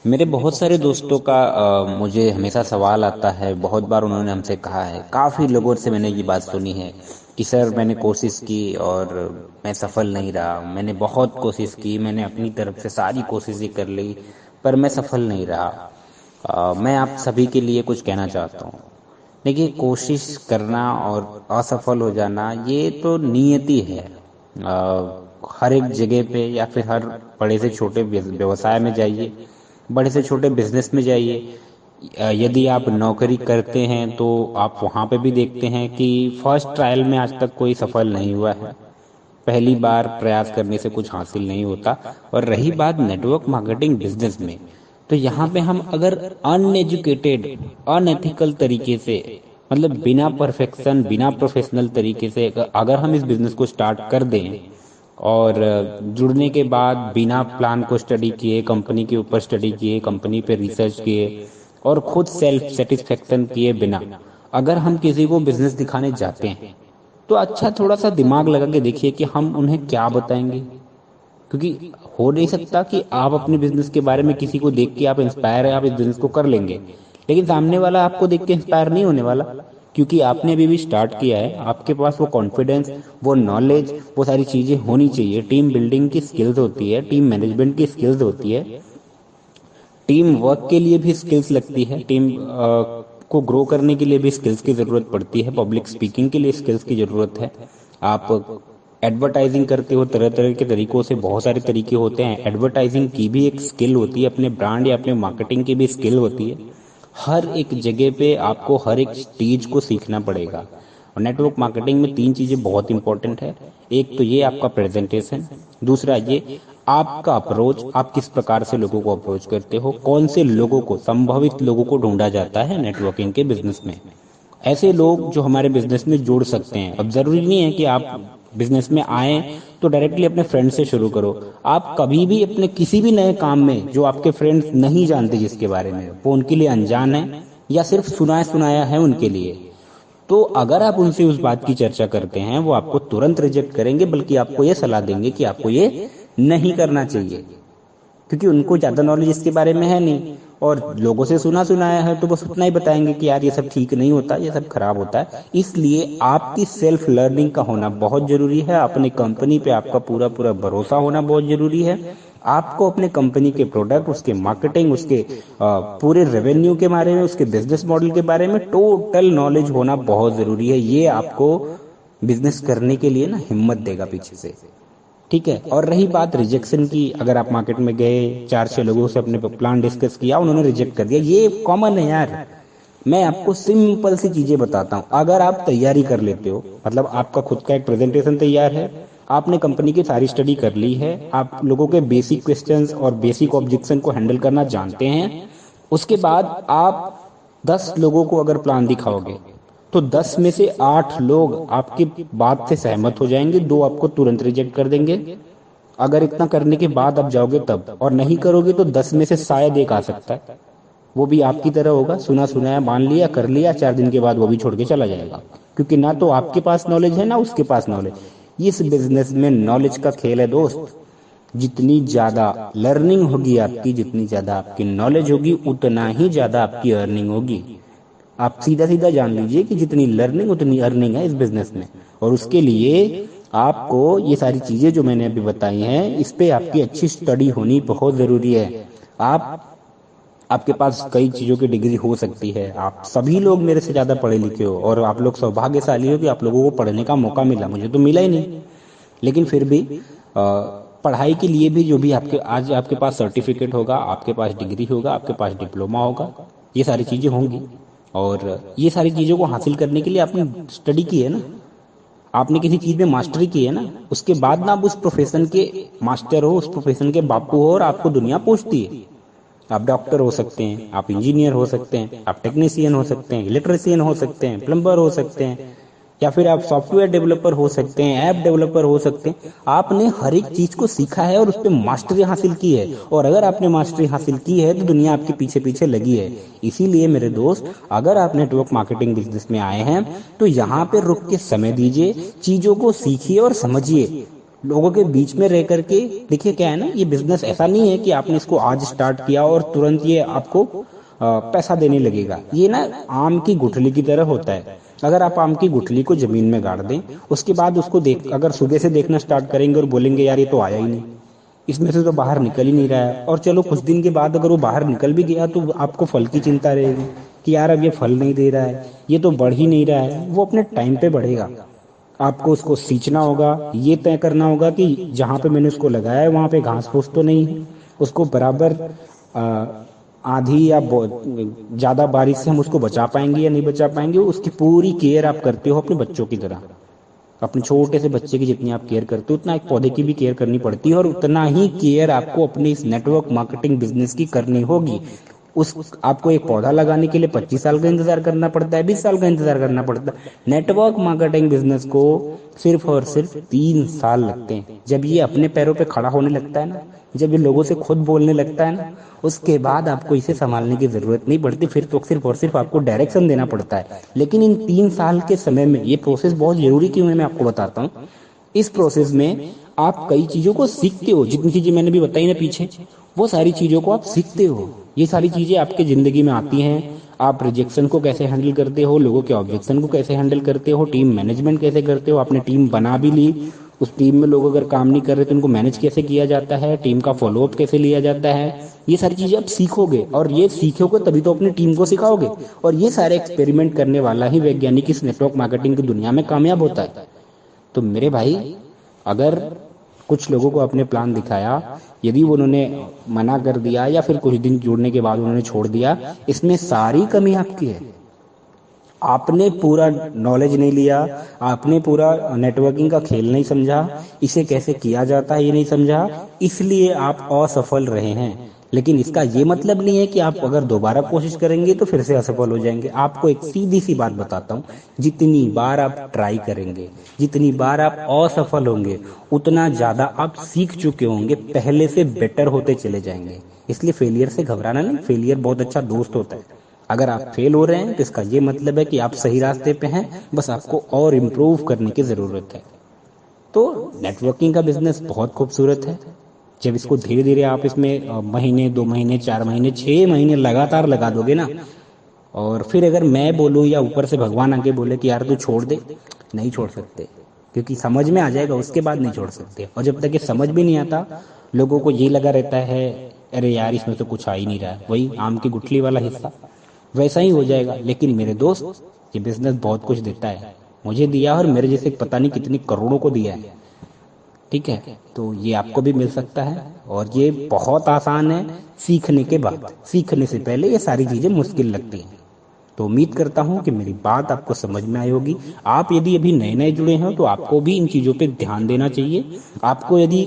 मेरे बहुत सारे दोस्तों का मुझे हमेशा सवाल आता है। बहुत बार उन्होंने हमसे कहा है, काफ़ी लोगों से मैंने ये बात सुनी है कि सर मैंने कोशिश की और मैं सफल नहीं रहा। मैंने बहुत कोशिश की, मैंने अपनी तरफ से सारी कोशिशें कर ली, पर मैं सफल नहीं रहा। मैं आप सभी के लिए कुछ कहना चाहता हूँ। देखिए, कोशिश करना और असफल हो जाना ये तो नियति है। हर एक जगह पे या फिर हर बड़े से छोटे व्यवसाय में जाइए, बड़े से छोटे बिजनेस में जाइए। यदि आप नौकरी करते हैं तो आप वहाँ पे भी देखते हैं कि फर्स्ट ट्रायल में आज तक कोई सफल नहीं हुआ है। पहली बार प्रयास करने से कुछ हासिल नहीं होता। और रही बात नेटवर्क मार्केटिंग बिजनेस में, तो यहाँ पे हम अगर अनएजुकेटेड, अनएथिकल तरीके से, मतलब बिना परफेक्शन, बिना प्रोफेशनल तरीके से अगर हम इस बिजनेस को स्टार्ट कर दें और जुड़ने के बाद बिना प्लान को स्टडी किए, कंपनी के ऊपर स्टडी किए, कंपनी पे रिसर्च किए और खुद सेल्फ सेटिस्फेक्शन किए बिना अगर हम किसी को बिजनेस दिखाने जाते हैं, तो अच्छा थोड़ा सा दिमाग लगा के देखिए कि हम उन्हें क्या बताएंगे। क्योंकि हो नहीं सकता कि आप अपने बिजनेस के बारे में किसी को देख के आप इंस्पायर है, आप इस बिजनेस को कर लेंगे, लेकिन सामने वाला आपको देख के इंस्पायर नहीं होने वाला। क्योंकि आपने अभी भी स्टार्ट किया है, आपके पास वो कॉन्फिडेंस, वो नॉलेज, वो सारी चीजें होनी चाहिए। टीम बिल्डिंग की स्किल्स होती है, टीम मैनेजमेंट की स्किल्स होती है, टीम वर्क के लिए भी स्किल्स लगती है, टीम को ग्रो करने के लिए भी स्किल्स की ज़रूरत पड़ती है, पब्लिक स्पीकिंग के लिए स्किल्स की ज़रूरत है। आप एडवर्टाइजिंग करते हो, तरह तरह के तरीकों से, बहुत सारे तरीके होते हैं। एडवर्टाइजिंग की भी एक स्किल होती है, अपने ब्रांड या अपने मार्केटिंग की भी स्किल होती है। हर एक जगह पे आपको हर एक स्टेज को सीखना पड़ेगा। और नेटवर्क मार्केटिंग में तीन चीज़ें बहुत इंपॉर्टेंट है। एक तो ये आपका प्रेजेंटेशन, दूसरा ये आपका अप्रोच, आप किस प्रकार से लोगों को अप्रोच करते हो, कौन से लोगों को, संभावित लोगों को ढूंढा जाता है नेटवर्किंग के बिजनेस में। ऐसे लोग जो हमारे बिजनेस में जुड़ सकते हैं। अब जरूरी नहीं है कि आप बिजनेस में आए तो डायरेक्टली अपने फ्रेंड से शुरू करो। आप कभी भी अपने किसी भी नए काम में, जो आपके फ्रेंड्स नहीं जानते जिसके बारे में, वो उनके लिए अनजान है या सिर्फ सुनाया सुनाया है उनके लिए, तो अगर आप उनसे उस बात की चर्चा करते हैं, वो आपको तुरंत रिजेक्ट करेंगे, बल्कि आपको ये सलाह देंगे कि आपको ये नहीं करना चाहिए। क्योंकि उनको ज्यादा नॉलेज इसके बारे में है नहीं, और लोगों से सुना सुनाया है तो बस उतना ही बताएंगे कि यार ये सब ठीक नहीं होता, ये सब खराब होता है। इसलिए आपकी सेल्फ लर्निंग का होना बहुत जरूरी है। अपनी कंपनी पे आपका पूरा पूरा भरोसा होना बहुत जरूरी है। आपको अपने कंपनी के प्रोडक्ट, उसके मार्केटिंग, उसके पूरे रेवेन्यू के बारे में, उसके बिजनेस मॉडल के बारे में टोटल नॉलेज होना बहुत जरूरी है। ये आपको बिजनेस करने के लिए ना हिम्मत देगा पीछे से। ठीक है। और रही बात रिजेक्शन की, अगर आप मार्केट में गए, चार छह लोगों से अपने प्लान डिस्कस किया, उन्होंने रिजेक्ट कर दिया, ये कॉमन है यार। मैं आपको सिंपल सी चीजें बताता हूँ। अगर आप तैयारी कर लेते हो, मतलब आपका खुद का एक प्रेजेंटेशन तैयार है, आपने कंपनी की सारी स्टडी कर ली है, आप लोगों के बेसिक क्वेश्चंस और बेसिक ऑब्जेक्शन को हैंडल करना जानते हैं, उसके बाद आप 10 लोगों को अगर प्लान दिखाओगे तो 10 में से 8 लोग आपकी बात से सहमत हो जाएंगे, 2 आपको तुरंत रिजेक्ट कर देंगे। अगर इतना करने के बाद आप जाओगे तब, और नहीं करोगे तो 10 में से शायद एक आ सकता है, वो भी आपकी तरह होगा, सुना सुनाया मान लिया, कर लिया, 4 दिन के बाद वो भी छोड़ के चला जाएगा। क्योंकि ना तो आपके पास नॉलेज है ना उसके पास नॉलेज। इस बिजनेस में नॉलेज का खेल है दोस्त। जितनी ज्यादा लर्निंग होगी आपकी, जितनी ज्यादा आपकी नॉलेज होगी, उतना ही ज्यादा आपकी अर्निंग होगी। आप सीधा सीधा जान लीजिए कि जितनी लर्निंग उतनी अर्निंग है इस बिजनेस में। और उसके लिए आपको ये सारी चीजें जो मैंने अभी बताई हैं, इस पे आपकी अच्छी स्टडी होनी बहुत जरूरी है। आप आपके पास कई चीजों की डिग्री हो सकती है, आप सभी लोग मेरे से ज्यादा पढ़े लिखे हो, और आप लोग सौभाग्यशाली हो कि आप लोगों को पढ़ने का मौका मिला, मुझे तो मिला ही नहीं। लेकिन फिर भी पढ़ाई के लिए भी जो भी आपके आज आपके पास सर्टिफिकेट होगा, आपके पास डिग्री होगा, आपके पास डिप्लोमा होगा, ये सारी चीजें होंगी। और ये सारी चीजों को हासिल करने के लिए आपने स्टडी की है ना, आपने किसी चीज में मास्टरी की है ना, उसके बाद ना आप उस प्रोफेशन के मास्टर हो, उस प्रोफेशन के बापू हो, और आपको दुनिया पूछती है। आप डॉक्टर हो सकते हैं, आप इंजीनियर हो सकते हैं, आप टेक्नीशियन हो सकते हैं, इलेक्ट्रिशियन हो सकते हैं, प्लम्बर हो सकते हैं, या फिर आप सॉफ्टवेयर डेवलपर हो सकते हैं, ऐप डेवलपर हो सकते हैं। आपने हर एक चीज को सीखा है और उस पर मास्टरी हासिल की है। और अगर आपने मास्टरी हासिल की है तो दुनिया आपके पीछे पीछे लगी है। इसीलिए मेरे दोस्त, अगर आप नेटवर्क मार्केटिंग बिजनेस में आए हैं तो यहाँ पे रुक के समय दीजिए, चीजों को सीखिए और समझिए। लोगों के बीच में रह करके। देखिए क्या है ना, ये बिजनेस ऐसा नहीं है कि आपने इसको आज स्टार्ट किया और तुरंत ये आपको पैसा देने लगेगा। ये ना आम की गुठली की तरह होता है। अगर आप आम की गुठली को जमीन में गाड़ दें, उसके बाद उसको देख अगर सुबह से देखना स्टार्ट करेंगे और बोलेंगे यार ये तो आया ही नहीं, इसमें से तो बाहर निकल ही नहीं रहा है, और चलो कुछ दिन के बाद अगर वो बाहर निकल भी गया तो आपको फल की चिंता रहेगी कि यार अब ये फल नहीं दे रहा है, ये तो बढ़ ही नहीं रहा है। वो अपने टाइम पे बढ़ेगा। आपको उसको सींचना होगा, ये तय करना होगा कि जहाँ पे मैंने उसको लगाया है वहाँ पे घास फूस तो नहीं है, उसको बराबर आ, आधी या ज़्यादा बारिश से हम उसको बचा पाएंगे या नहीं बचा पाएंगे, उसकी पूरी केयर आप करते हो अपने बच्चों की तरह। अपने छोटे से बच्चे की जितनी आप केयर करते हो उतना एक पौधे की भी केयर करनी पड़ती है, और उतना ही केयर आपको अपने इस नेटवर्क मार्केटिंग बिजनेस की करनी होगी। उस आपको एक पौधा लगाने के लिए 25 साल का इंतजार करना पड़ता है, 20 साल का इंतजार करना पड़ता है। नेटवर्क मार्केटिंग बिजनेस को सिर्फ और सिर्फ 3 साल लगते हैं। जब ये अपने पैरों पे खड़ा होने लगता है ना, जब ये लोगों से खुद बोलने लगता है ना, उसके बाद आपको इसे संभालने की जरूरत नहीं पड़ती। फिर तो सिर्फ और सिर्फ आपको डायरेक्शन देना पड़ता है। लेकिन इन 3 साल के समय में ये प्रोसेस बहुत जरूरी क्यों है मैं आपको बताता हूँ। इस प्रोसेस में आप कई चीजों को सीखते हो, जितनी चीजें मैंने भी बताई ना पीछे, वो सारी चीजों को आप सीखते हो। ये सारी चीजें आपके जिंदगी में आती हैं। आप रिजेक्शन को कैसे हैंडल करते हो, लोगों के ऑब्जेक्शन को कैसे हैंडल करते हो, टीम मैनेजमेंट कैसे करते हो, आपने टीम बना भी ली, उस टीम में लोग अगर काम नहीं कर रहे तो उनको मैनेज कैसे किया जाता है, टीम का फॉलोअप कैसे लिया जाता है, ये सारी चीजें आप सीखोगे। और ये सीखोगे तभी तो अपनी टीम को सिखाओगे। और ये सारे एक्सपेरिमेंट करने वाला ही वैज्ञानिक इस नेटवर्क मार्केटिंग की दुनिया में कामयाब होता है। तो मेरे भाई, अगर कुछ लोगों को अपने प्लान दिखाया, यदि वो उन्होंने मना कर दिया या फिर कुछ दिन जुड़ने के बाद उन्होंने छोड़ दिया, इसमें सारी कमी आपकी है। आपने पूरा नॉलेज नहीं लिया, आपने पूरा नेटवर्किंग का खेल नहीं समझा, इसे कैसे किया जाता है ये नहीं समझा, इसलिए आप असफल रहे हैं। लेकिन इसका ये मतलब नहीं है कि आप अगर दोबारा कोशिश करेंगे तो फिर से असफल हो जाएंगे। आपको एक सीधी सी बात बताता हूँ, जितनी बार आप ट्राई करेंगे, जितनी बार आप असफल होंगे, उतना ज्यादा आप सीख चुके होंगे, पहले से बेटर होते चले जाएंगे। इसलिए फेलियर से घबराना नहीं, फेलियर बहुत अच्छा दोस्त होता है। अगर आप फेल हो रहे हैं तो इसका ये मतलब है कि आप सही रास्ते पे हैं, बस आपको और इम्प्रूव करने की ज़रूरत है। तो नेटवर्किंग का बिजनेस बहुत खूबसूरत है। जब इसको धीरे धीरे आप इसमें महीने, 2 महीने, 4 महीने, 6 महीने लगातार लगा दोगे ना, और फिर अगर मैं बोलूँ या ऊपर से भगवान आके बोले कि यार तू छोड़ दे, नहीं छोड़ सकते, क्योंकि समझ में आ जाएगा उसके बाद नहीं छोड़ सकते। और जब तक ये समझ भी नहीं आता, लोगों को ये लगा रहता है अरे यार इसमें तो कुछ आ ही नहीं रहा है, वही आम की गुठली वाला हिस्सा, वैसा ही हो जाएगा। लेकिन मेरे दोस्त, ये बिजनेस बहुत कुछ देता है, मुझे दिया और मेरे जैसे पता नहीं कितनी करोड़ों को दिया है। ठीक है, तो ये आपको भी मिल सकता है, और ये बहुत आसान है सीखने के बाद। सीखने से पहले ये सारी चीजें मुश्किल लगती हैं। तो उम्मीद करता हूँ कि मेरी बात आपको समझ में आई होगी। आप यदि अभी नए नए जुड़े हैं तो आपको भी इन चीज़ों पे ध्यान देना चाहिए। आपको यदि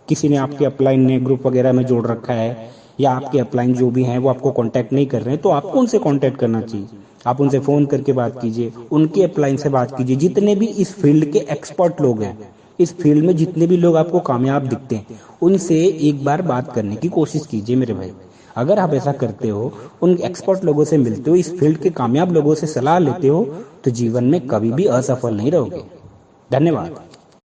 किसी ने आपके अपलाइन ने ग्रुप वगैरह में जोड़ रखा है, या आपके अपलाइन जो भी हैं वो आपको कांटेक्ट नहीं कर रहे हैं, तो आपको उनसे कांटेक्ट करना चाहिए। आप उनसे फ़ोन करके बात कीजिए, उनके अपलाइन से बात कीजिए। जितने भी इस फील्ड के एक्सपर्ट लोग हैं, इस फील्ड में जितने भी लोग आपको कामयाब दिखते हैं, उनसे एक बार बात करने की कोशिश कीजिए मेरे भाई। अगर आप ऐसा करते हो, उन एक्सपर्ट लोगों से मिलते हो, इस फील्ड के कामयाब लोगों से सलाह लेते हो, तो जीवन में कभी भी असफल नहीं रहोगे। धन्यवाद।